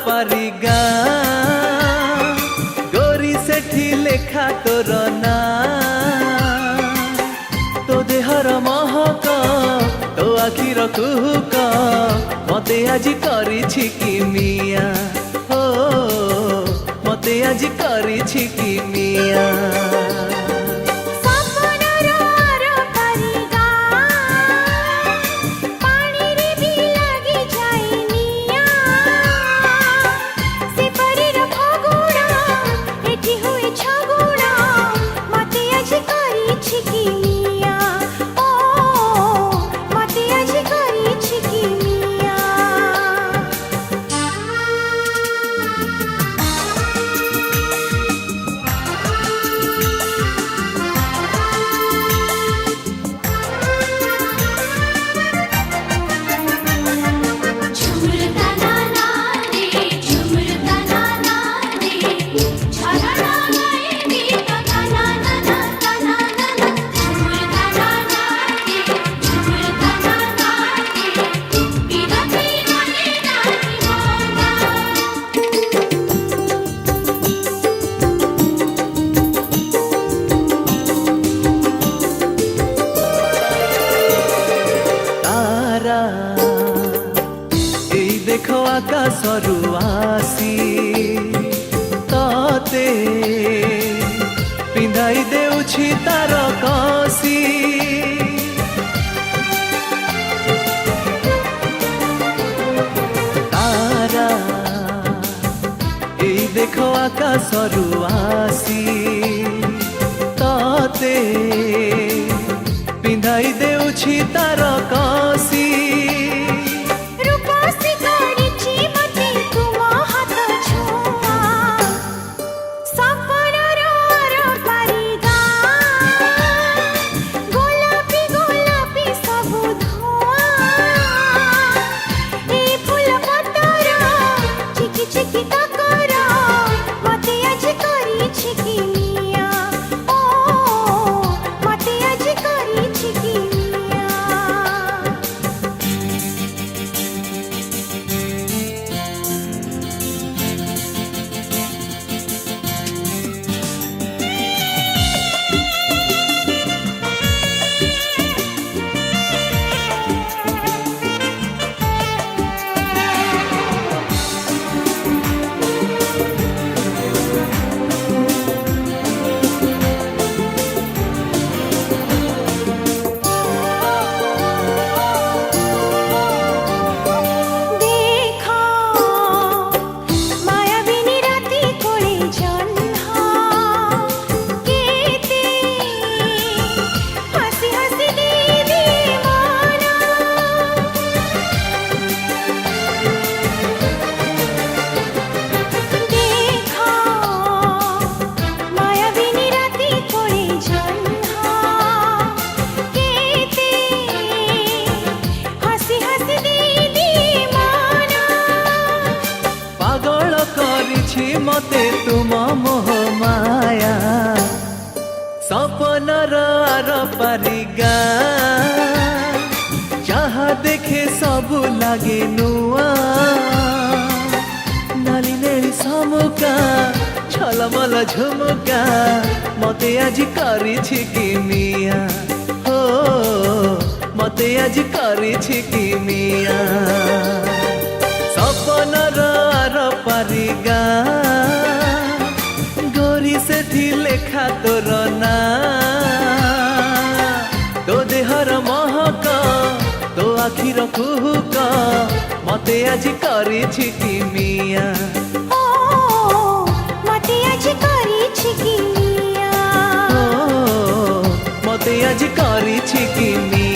पारिगा गोरी सेठी लेखा तोर ना तो देहर महक तो आखिर कुहुक मते आज करिछि कि मिया हो मते आज करिछि कि मिया देखो आकाशरू आसी तते पिंधाई देउछि तार कसी तारा एई देखो आकाशरू आसी तते पिंधाई देउछि तार कसी मते तुम मोह माया सपनर आर पारिगा जहाँ देखे सबु लागे नुआ नाली नेली समुका छलमल झुमुका मते आज करिछि कि मिया हो मते आज करिछि कि मिया सपनर आर पारिगा गोरी सेठी लेखा तोर ना तो देहर महक तो आखिर कुहुक मते आज करिछि कि मिया मते आज करिछि कि मिया मते आज करिछि कि मिया।